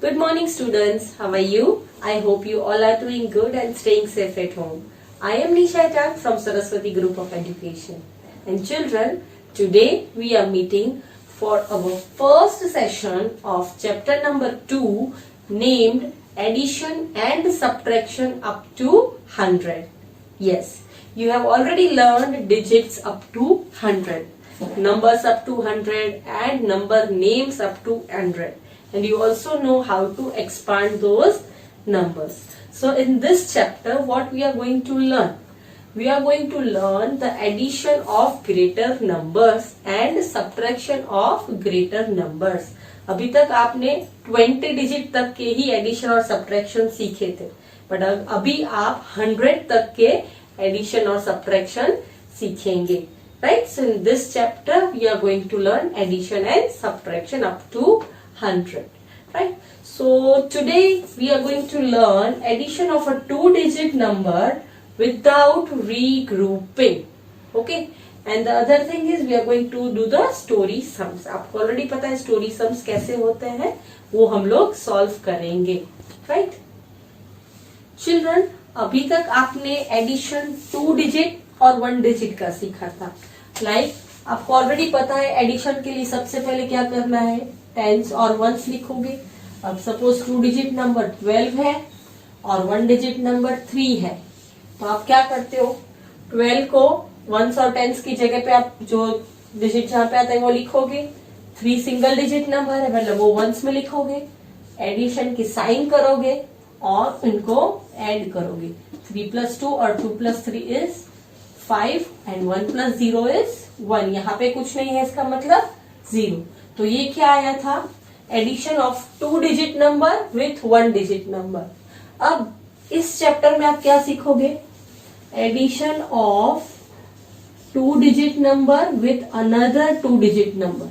Good morning students, how are you? I hope you all are doing good and staying safe at home. I am Nisha Chak from Saraswati Group of Education. And children, today we are meeting for our first session of chapter number 2 named Addition and Subtraction up to 100. Yes, you have already learned digits up to 100, numbers up to 100 and number names up to 100. And you also know how to expand those numbers. So in this chapter, what we are going to learn? We are going to learn the addition of greater numbers and subtraction of greater numbers. अभी तक आपने 20 digit तक के ही addition और subtraction सीखे थे, but अभी आप 100 तक के एडिशन और सब्ट्रैक्शन सीखेंगे. Right? So in this chapter, we are going to learn addition and subtraction up to 100. Right? So today we are going to learn addition of a 2-digit number without regrouping. Okay? And the other thing is we are going to do the story sums. आपको already पता है story sums कैसे होते हैं, वो हम लोग solve करेंगे. Right? Children, अभी तक आपने एडिशन 2 डिजिट और 1 डिजिट का सीखा था. आपको ऑलरेडी पता है एडिशन के लिए सबसे पहले क्या करना है, टेंस और वंस लिखोगे. अब सपोज 2 डिजिट नंबर 12 है और 1 डिजिट नंबर 3 है, तो आप क्या करते हो, 12 को वंस और टेंस की जगह पे आप जो डिजिट जहां पे आता है वो लिखोगे. 3 सिंगल डिजिट नंबर है, मतलब वो वंस में लिखोगे, एडिशन की साइन करोगे और इनको ऐड करोगे. 3 + 2 और 2 + 3 इज 5 एंड 1 + 0 इज 1. यहाँ पे कुछ नहीं है, इसका मतलब 0. तो ये क्या आया था, addition of 2 digit number with 1 digit number. अब इस चैप्टर में आप क्या सीखोगे, addition of 2 digit number with another 2 digit number.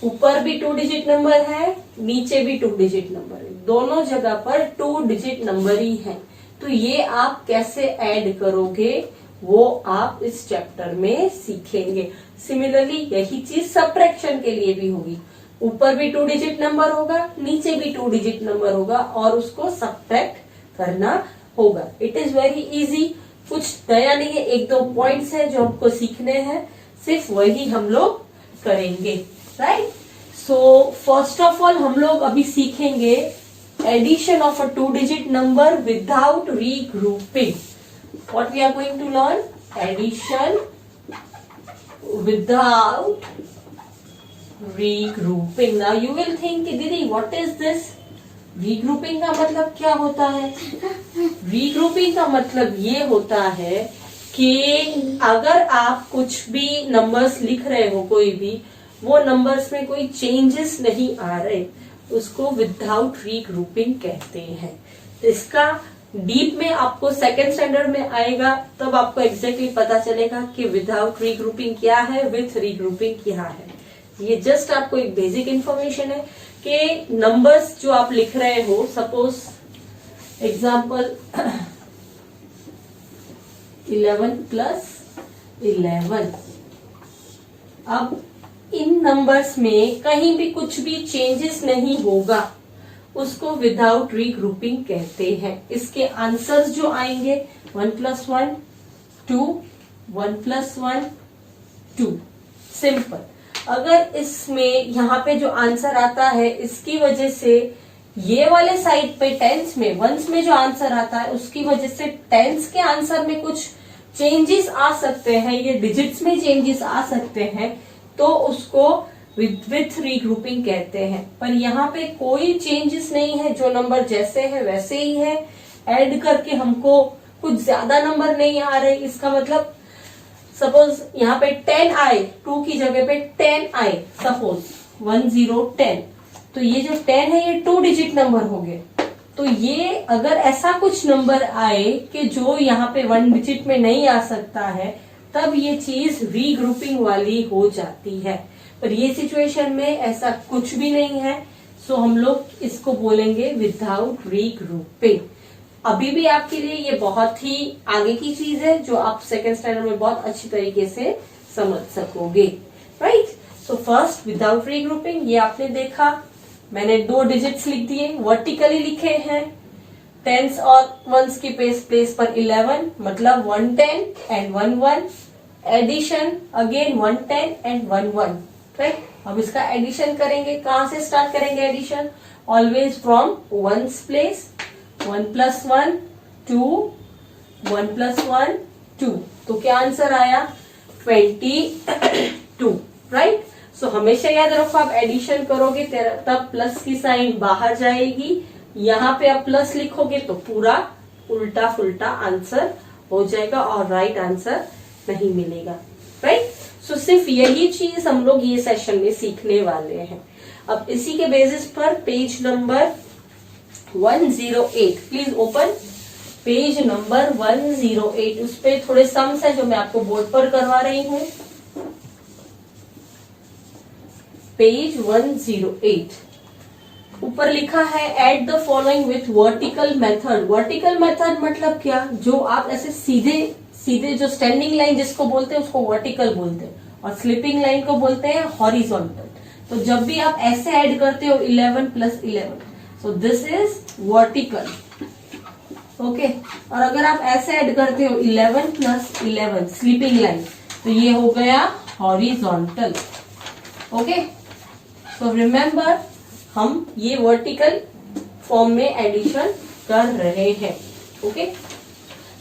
ऊपर भी 2 डिजिट नंबर है, नीचे भी 2 डिजिट नंबर है, दोनों जगह पर 2 डिजिट नंबर ही है. तो ये आप कैसे ऐड करोगे वो आप इस चैप्टर में सीखेंगे. सिमिलरली यही चीज सब्ट्रैक्शन के लिए भी होगी. ऊपर भी 2 डिजिट नंबर होगा, नीचे भी 2 डिजिट नंबर होगा और उसको सब्ट्रैक्ट करना होगा. इट इज वेरी इजी, कुछ नया नहीं है. 1-2 पॉइंट्स हैं जो हमको सीखने हैं, सिर्फ वही हम लोग करेंगे. Right? So first of all हम लोग अभी सीखेंगे addition of a 2 digit number without regrouping. What we are going to learn? Addition without regrouping. Now you will think, दीदी what is this? Regrouping का मतलब क्या होता है? Regrouping का मतलब ये होता है कि अगर आप कुछ भी नंबर्स लिख रहे हो, कोई भी वो नंबर्स में कोई चेंजेस नहीं आ रहे, उसको विदाउट रीग्रुपिंग कहते हैं. इसका डीप में आपको सेकेंड स्टैंडर्ड में आएगा, तब आपको एग्जैक्टली पता चलेगा कि विदाउट रीग्रुपिंग क्या है, विथ रीग्रुपिंग क्या है. ये जस्ट आपको एक बेसिक इंफॉर्मेशन है कि नंबर्स जो आप लिख रहे हो, सपोज एग्जांपल 11 + 11. अब इन नंबर्स में कहीं भी कुछ भी चेंजेस नहीं होगा, उसको विदाउट रीग्रुपिंग कहते हैं. इसके आंसर्स जो आएंगे 1 + 1 2, 1 + 1 2. सिंपल. अगर इसमें यहाँ पे जो आंसर आता है, इसकी वजह से ये वाले साइड पे टेंस में वंस में जो आंसर आता है, उसकी वजह से टेंस के आंसर में कुछ चेंजेस आ सकते हैं, ये डिजिट्स में चेंजेस आ सकते हैं, तो उसको विथ रीग्रुपिंग कहते हैं. पर यहाँ पे कोई चेंजेस नहीं है, जो नंबर जैसे है वैसे ही है. ऐड करके हमको कुछ ज्यादा नंबर नहीं आ रहे. इसका मतलब सपोज यहाँ पे 10 आए, 2 की जगह पे 10 आए, सपोज 1 0 10. तो ये जो 10 है ये 2 डिजिट नंबर हो गए. तो ये अगर ऐसा कुछ नंबर आए कि जो यहाँ पे 1 डिजिट में नहीं आ सकता है, तब ये चीज रीग्रुपिंग वाली हो जाती है. पर ये सिचुएशन में ऐसा कुछ भी नहीं है, सो हम लोग इसको बोलेंगे विदाउट रीग्रुपिंग. अभी भी आपके लिए ये बहुत ही आगे की चीज है, जो आप सेकेंड स्टैंडर्ड में बहुत अच्छी तरीके से समझ सकोगे. Right? So first without regrouping, ये आपने देखा. मैंने 2 डिजिट्स लिख दिए, वर्टिकली लिखे हैं। टेंस और वंस की प्लेस पर 11, मतलब 110 and 11। Addition again 110 and 11, right. अब इसका एडिशन करेंगे, कहां से स्टार्ट करेंगे addition? Always from ones place. 1 + 1 2, 1 + 1 2, तो क्या आंसर आया? 22, राइट। सो हमेशा याद रखो, आप एडिशन करोगे तब प्लस की साइन बाहर जाएगी, यहाँ पे आप प्लस लिखोगे तो पूरा उल्टा फुल्टा आंसर हो जाएगा और राइट आंसर नहीं मिलेगा, राइट। सो सिर्फ यही चीज हम लोग ये सेशन में सीखने वाले हैं। अब इसी के बेसिस पर page number 108, please open page number 108। उस पे थोड़े सम्स है जो मैं आपको बोर्ड पर करवा रही हूँ। पेज 108, ऊपर लिखा है add the following with vertical method. Vertical method मतलब क्या? जो आप ऐसे सीधे सीधे जो स्टैंडिंग लाइन जिसको बोलते हैं उसको वर्टिकल बोलते हैं, और स्लिपिंग लाइन को बोलते हैं हॉरिजॉन्टल। तो जब भी आप ऐसे ऐड करते हो 11 + 11, so this is vertical, okay. और अगर आप ऐसे ऐड करते हो 11 + 11 स्लीपिंग लाइन, तो ये हो गया हॉरिजॉन्टल, ओके। सो रिमेम्बर, हम ये वर्टिकल फॉर्म में एडिशन कर रहे हैं, ओके।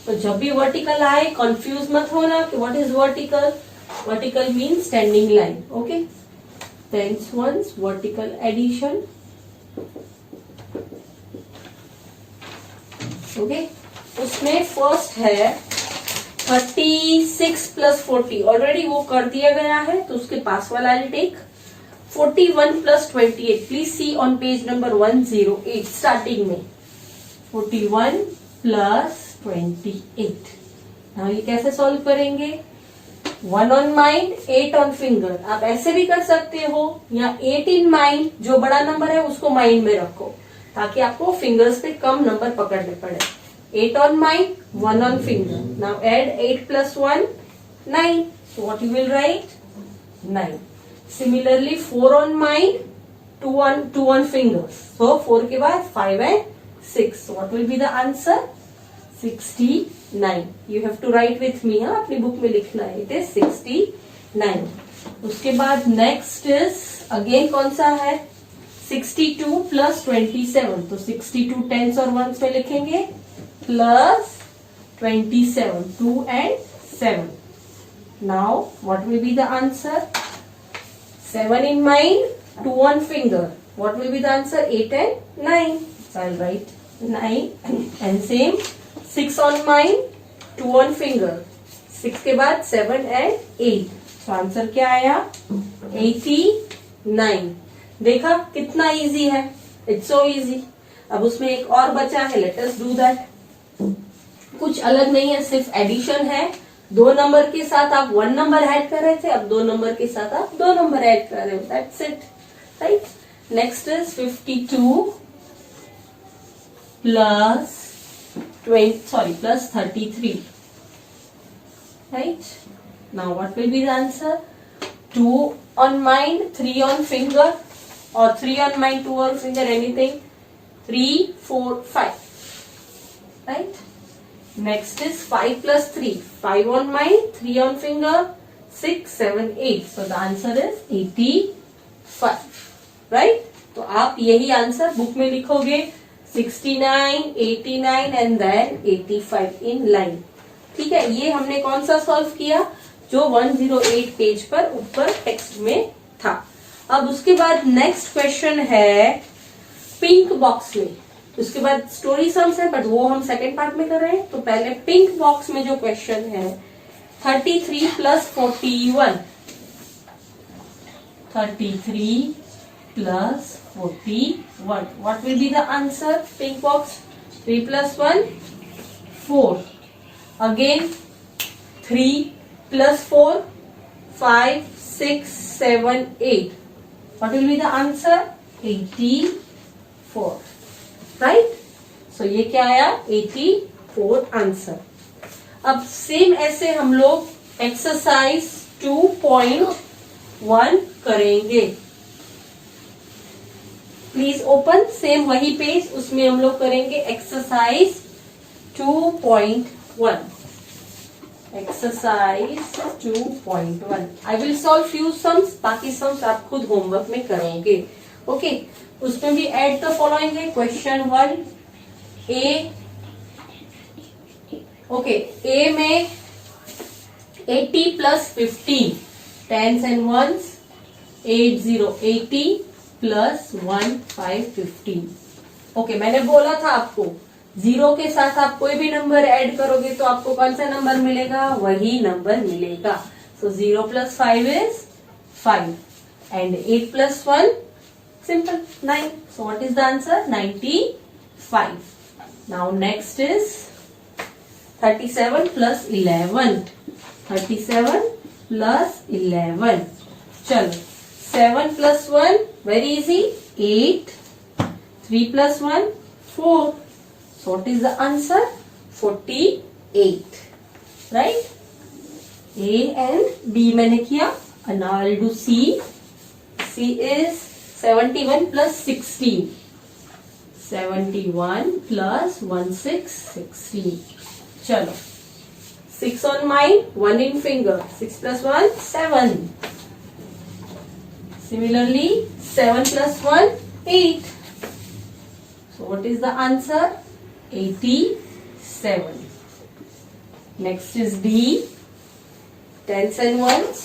तो जब भी वर्टिकल आए कंफ्यूज मत होना कि what is vertical. Vertical mean standing line, okay. Tens ones vertical addition, okay. उसमें फर्स्ट है 36 + 40, ऑलरेडी वो कर दिया गया है, तो उसके पास वाला I take 41 + 28। Please see on page number 108 starting में 41 + 28। नाउ ये कैसे सॉल्व करेंगे? 1 ऑन माइंड 8 ऑन फिंगर। आप ऐसे भी कर सकते हो, या 8 इन माइंड, जो बड़ा नंबर है उसको माइंड में रखो ताकि आपको फिंगर्स पे कम नंबर पकड़ने पड़े। 8 on mind 1 on finger. Now add 8 + 1 9, so what you will write? 9. Similarly 4 on mind 2 on fingers, so 4 के बाद 5 and 6, so what will be the answer? 69. You have to write with me, हाँ, अपनी book में लिखना है, it is 69. उसके बाद next is again कौन सा है? 62 + 27, तो 62 टेंस और वंस में लिखेंगे plus 27, 2 and 7. Now what will be the answer? 7 in mind, 2 on finger. What will be the answer? 8 and 9. So I'll write 9 and same 6 on mind, 2 on finger. 6 के बाद 7 and 8. So answer क्या आया? 89. देखा कितना easy है? It's so easy. अब उसमें एक और बचा है, let us do that. कुछ अलग नहीं है, सिर्फ एडिशन है। 2 नंबर के साथ आप 1 नंबर ऐड कर रहे थे, अब 2 नंबर के साथ आप 2 नंबर ऐड कर रहे हो, that's it, right. Next is 52 + 33, right? Now what will be the answer? 2 on mind, 3 on finger, or 3 on mind, 2 on finger, anything. 3, 4, 5, right? Next is 5 + 3, 5 on mind, 3 on finger, 6, 7, 8. So the answer is 85, right? तो आप यही answer book में लिखोगे 69, 89 and then 85 in line. ठीक है, ये हमने कौन सा सॉल्व किया? जो 108 पेज पर ऊपर टेक्स्ट में था। अब उसके बाद नेक्स्ट क्वेश्चन है पिंक बॉक्स में। उसके बाद स्टोरी सम्स है, बट वो हम सेकेंड पार्ट में कर रहे हैं। तो पहले पिंक बॉक्स में जो क्वेश्चन है 33 + 41, 33 + 41, what will be the answer? Pink box. 3 + 1 4, again 3 + 4 5 6 7 8, what will be the answer? 84, right. सो ये क्या आया? 84 आंसर। अब सेम ऐसे हम लोग एक्सरसाइज 2.1 करेंगे। प्लीज ओपन सेम वही पेज, उसमें हम लोग करेंगे exercise 2.1. Exercise 2.1. I will solve few sums, बाकी सम्स आप खुद होमवर्क में करोगे. ओके, उसमें भी एड द फॉलोइंग है. Question 1 A. ओके, ए में 80 plus 15, tens and ones, 80 plus 1 5 15. Okay, मैंने बोला था आपको जीरो के साथ आप कोई भी नंबर ऐड करोगे तो आपको कौन सा नंबर मिलेगा, वही नंबर मिलेगा. सो 0 plus 5 is 5 and 8 plus 1 simple 9. So what is the answer? 95. Now next is 37 plus 11. 37 plus 11. चलो 7 plus 1 very easy 8. 3 plus 1 4. So what is the answer? 48. Right? A and B मैंने किया. And now I'll do C. C is 71 plus 16. 71 plus 16. चलो 6 on mind, 1 in finger. 6 plus 1 7. Similarly 7 plus 1 8. So what is the answer? 87. Next is D. Tens and ones.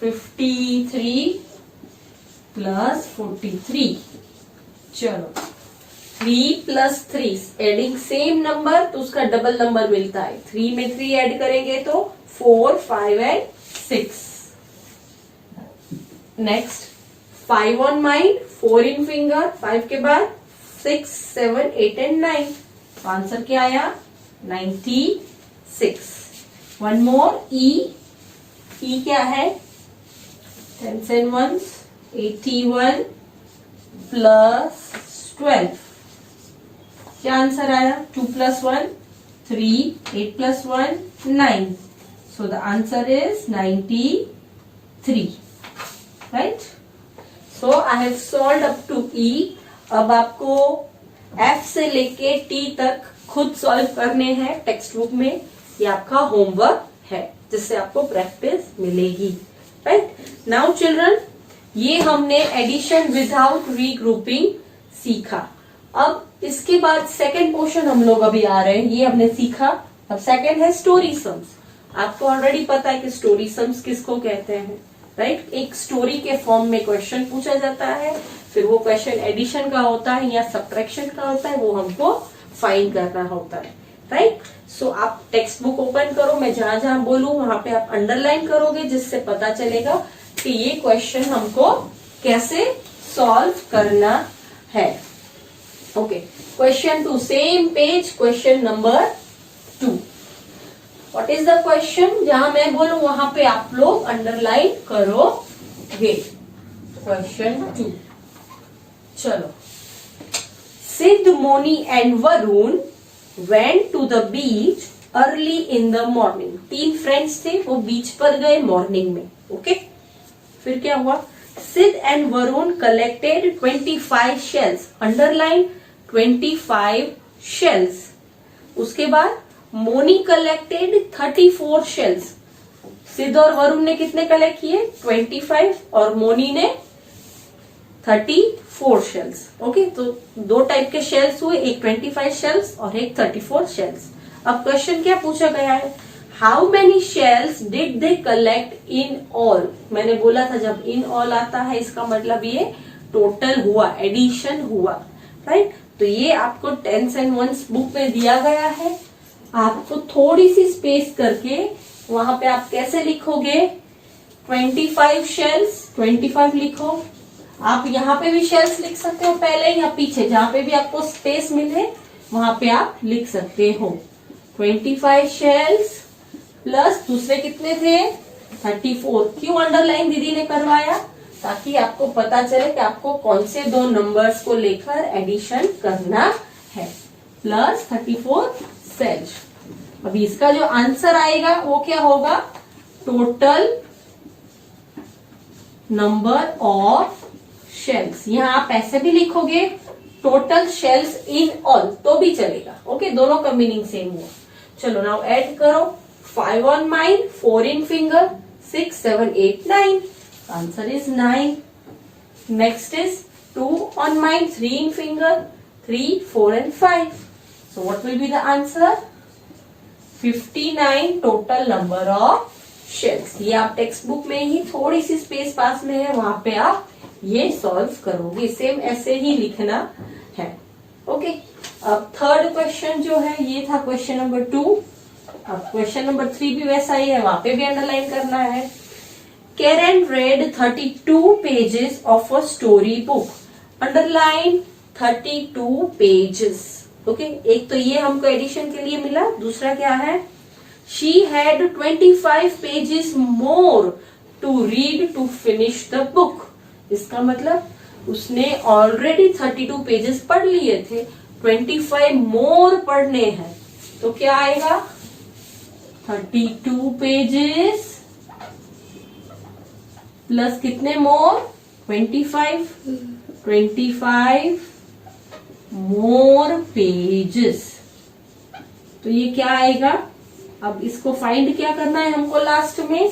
53 plus 43. चलो 3 plus 3 adding same number तो उसका double number मिलता है. 3 में 3 add करेंगे तो 4 5 and 6. Next 5 on mind, 4 in finger. 5 के बाद 6 7 8 एंड 9. तो आंसर क्या आया? 96. वन मोर ई. ई क्या है? Tens and ones. 81 प्लस 12. क्या आंसर आया? 2 plus 1 3. 8 plus 1 9. So the answer is 93. Right? So I have solved up to E. अब आपको एफ से लेके टी तक खुद सॉल्व करने हैं टेक्स्ट बुक में. ये आपका होमवर्क है जिससे आपको प्रैक्टिस मिलेगी. राइट? नाउ चिल्ड्रन, ये हमने एडिशन विदाउट रीग्रुपिंग सीखा. अब इसके बाद सेकंड पोर्शन हम लोग अभी आ रहे हैं. ये हमने सीखा. अब सेकंड है स्टोरी सम्स. आपको ऑलरेडी पता है कि स्टोरी सम्स किसको कहते हैं. राइट? एक स्टोरी के फॉर्म में क्वेश्चन पूछा जाता है, फिर वो क्वेश्चन एडिशन का होता है या सब्ट्रैक्शन का होता है, वो हमको फाइंड करना होता है. राइट? सो आप टेक्स्ट बुक ओपन करो, मैं जहां जहां बोलूं वहां पे आप अंडरलाइन करोगे जिससे पता चलेगा कि ये क्वेश्चन हमको कैसे सॉल्व करना है. Okay, question 2 same page. Question number 2. What is the question? जहां मैं बोलूं वहां पे आप लोग अंडरलाइन करोगे. क्वेश्चन 2. चलो. Siddh, Moni and Varun went to the beach early in the morning. 3 friends थे, वो बीच पर गए मॉर्निंग में. ओके, फिर क्या हुआ? सिद्ध and Varun collected 25 shells. Underline 25 shells. उसके बाद मोनी कलेक्टेड 34 shells. सिद्ध और वरुण ने कितने कलेक्ट किए? 25 और मोनी ने 34 shells. ओके, तो 2 टाइप के शेल्स हुए, एक 25 shells और एक 34 shells. अब क्वेश्चन क्या पूछा गया है? How many shells did they collect in all. मैंने बोला था जब इन ऑल आता है इसका मतलब ये टोटल हुआ, एडिशन हुआ. राइट? तो ये आपको टेंस एंड वंस बुक में दिया गया है. आपको थोड़ी सी स्पेस करके वहां पे आप कैसे लिखोगे? 25 शेल्स, 25 लिखो. आप यहाँ पे भी शेल्स लिख सकते हो पहले या पीछे, जहां पे भी आपको स्पेस मिले वहां पे आप लिख सकते हो. 25 शेल्स प्लस दूसरे कितने थे? 34. क्यों अंडरलाइन दीदी ने करवाया? ताकि आपको पता चले कि आपको कौन से 2 नंबर्स को लेकर एडिशन करना है. Plus 34 shells. अभी इसका जो आंसर आएगा वो क्या होगा? Total number of shells. यहाँ आप ऐसे भी लिखोगे टोटल शेल्स इन ऑल तो भी चलेगा। ओके, दोनों का मीनिंग सेम हुआ। चलो नाउ ऐड करो 5 on mine, 4 in finger, 6, 7, 8, 9. Answer is 9. Next is 2 on mine, 3 in finger, 3, 4 and 5. So what will be the answer? 59 total number of shells. ये आप टेक्स्ट बुक में ही थोड़ी सी स्पेस पास में है, वहां पे आप ये सॉल्व करोगे। सेम ऐसे ही लिखना है। ओके, अब थर्ड क्वेश्चन जो है ये था क्वेश्चन नंबर 2। अब क्वेश्चन नंबर 3 भी वैसा ही है, वहां पे भी अंडरलाइन करना है। Karen read 32 pages of a story book. Underline 32 pages. Okay, एक तो ये हमको एडिशन के लिए मिला, दूसरा क्या है? She had 25 pages more to read to finish the book. इसका मतलब उसने ऑलरेडी 32 पेजेस पढ़ लिए थे, 25 मोर पढ़ने हैं। तो क्या आएगा? 32 पेजेस प्लस कितने मोर? 25 मोर पेजेस। तो ये क्या आएगा? अब इसको फाइंड क्या करना है हमको लास्ट में?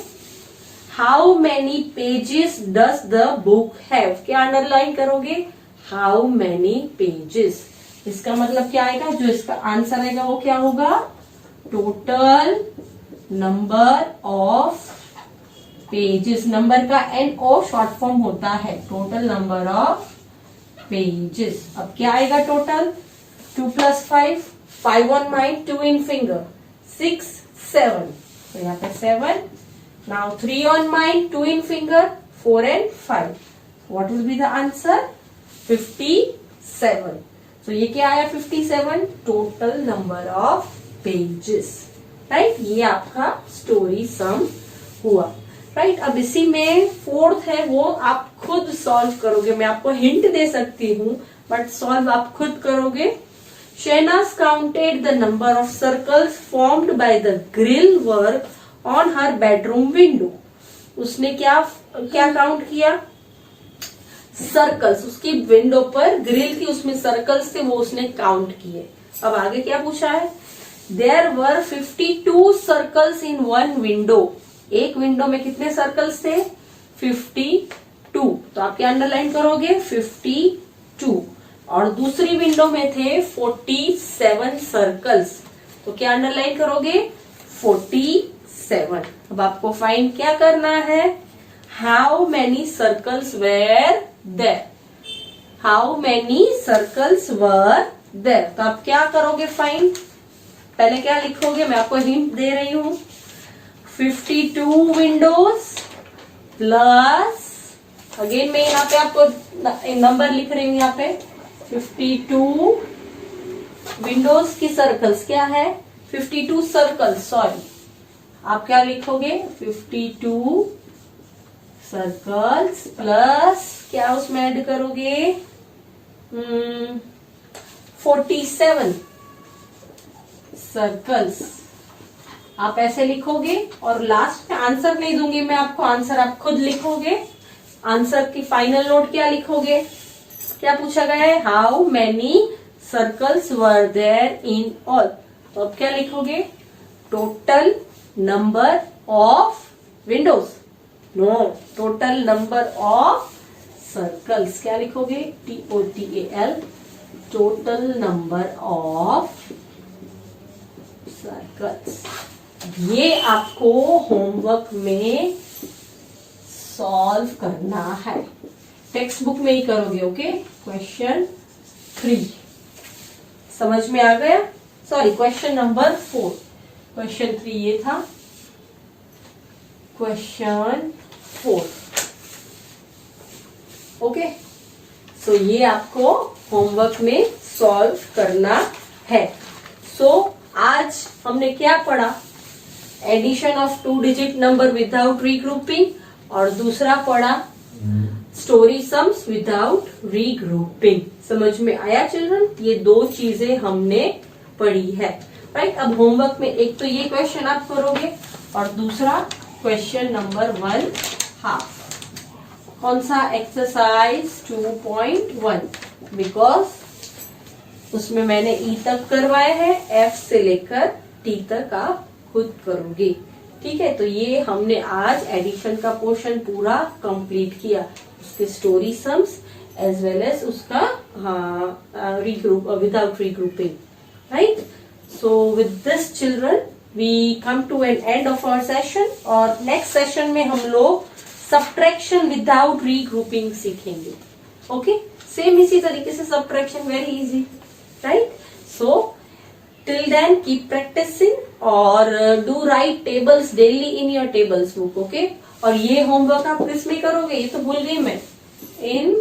How many pages does the book have. क्या अंडरलाइन करोगे? How many pages. इसका मतलब क्या आएगा? जो इसका आंसर आएगा वो क्या होगा? Total number of pages. Number का NO शॉर्ट फॉर्म होता है, टोटल नंबर ऑफ पेजेस। अब क्या आएगा total? 2 + 5, 5 on mine, 2 in finger, 6, 7। तो यहाँ पे 7। Now 3 on mine, 2 in finger, 4 and 5. What will be the answer? 57. So ये क्या आया? 57 total number of pages. Right, ये आपका स्टोरी सम हुआ। राइट, अब इसी में फोर्थ है, वो आप खुद सॉल्व करोगे। मैं आपको हिंट दे सकती हूँ बट सॉल्व आप खुद करोगे। Shahnaz counted the number of circles formed by the grill work on her bedroom window. उसने क्या काउंट किया? सर्कल्स, उसकी विंडो पर ग्रिल की उसमें सर्कल्स थे, वो उसने काउंट किए। अब आगे क्या पूछा है? There were 52 circles in one window. एक विंडो में कितने सर्कल्स थे? 52। तो आप क्या अंडरलाइन करोगे? 52। और दूसरी विंडो में थे 47 सर्कल्स, तो क्या अंडरलाइन करोगे? 47। अब आपको फाइंड क्या करना है? How many circles were there. How many circles were there. तो आप क्या करोगे फाइंड? पहले क्या लिखोगे? मैं आपको हिंट दे रही हूं। 52 विंडोज प्लस, अगेन मैं यहाँ पे आपको नंबर लिख रही हूँ, यहाँ पे 52 विंडोज की सर्कल्स क्या है? 52 सर्कल्स, सॉरी। आप क्या लिखोगे? 52 सर्कल्स प्लस क्या उसमें ऐड करोगे? 47 सर्कल्स। आप ऐसे लिखोगे और लास्ट में आंसर नहीं दूंगी मैं आपको, आंसर आप खुद लिखोगे। आंसर की फाइनल नोट क्या लिखोगे? क्या पूछा गया है? How many circles were there in all. तो अब क्या लिखोगे? Total number of windows. No, total number of circles. क्या लिखोगे? TOTAL, total number of circles. ये आपको होमवर्क में सॉल्व करना है, टेक्स्ट बुक में ही करोगे। ओके, क्वेश्चन 3 समझ में आ गया? Sorry, question number 4। क्वेश्चन 3 ये था, क्वेश्चन 4। ओके, सो ये आपको होमवर्क में सॉल्व करना है। सो आज हमने क्या पढ़ा? Addition of 2 digit number without regrouping और दूसरा पढ़ा स्टोरी सम्स विदाउट रीग्रुपिंग। समझ में आया चिल्ड्रन? ये 2 चीजें हमने पढ़ी है। राइट, अब होमवर्क में एक तो ये क्वेश्चन आप करोगे और दूसरा क्वेश्चन नंबर 1 हाफ। कौन सा एक्सरसाइज 2.1, बिकॉज उसमें मैंने ई तक करवाया है, एफ से लेकर टी तक आप खुद करोगे। ठीक है, तो ये हमने आज एडिशन का पोर्शन पूरा कंप्लीट किया, उसके story sums as well as उसका regroup without regrouping, right. So with this children we come to an end of our session, और नेक्स्ट सेशन में हम लोग सब्ट्रैक्शन विदाउट रीग्रुपिंग सीखेंगे। ओके, सेम इसी तरीके से subtraction very easy, right. So till then keep practicing और do write tables daily in your tables book, okay। और ये होमवर्क आप किस में करोगे, ये तो भूल गई मैं, in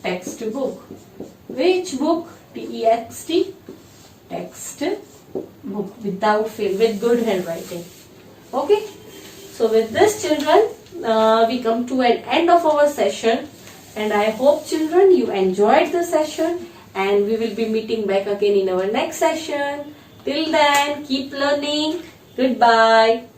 text book, which book, TEXT, text book, without fail, with good handwriting, okay। So with this children we come to an end of our session, and I hope children you enjoyed the session, and we will be meeting back again in our next session. Till then, keep learning. Goodbye.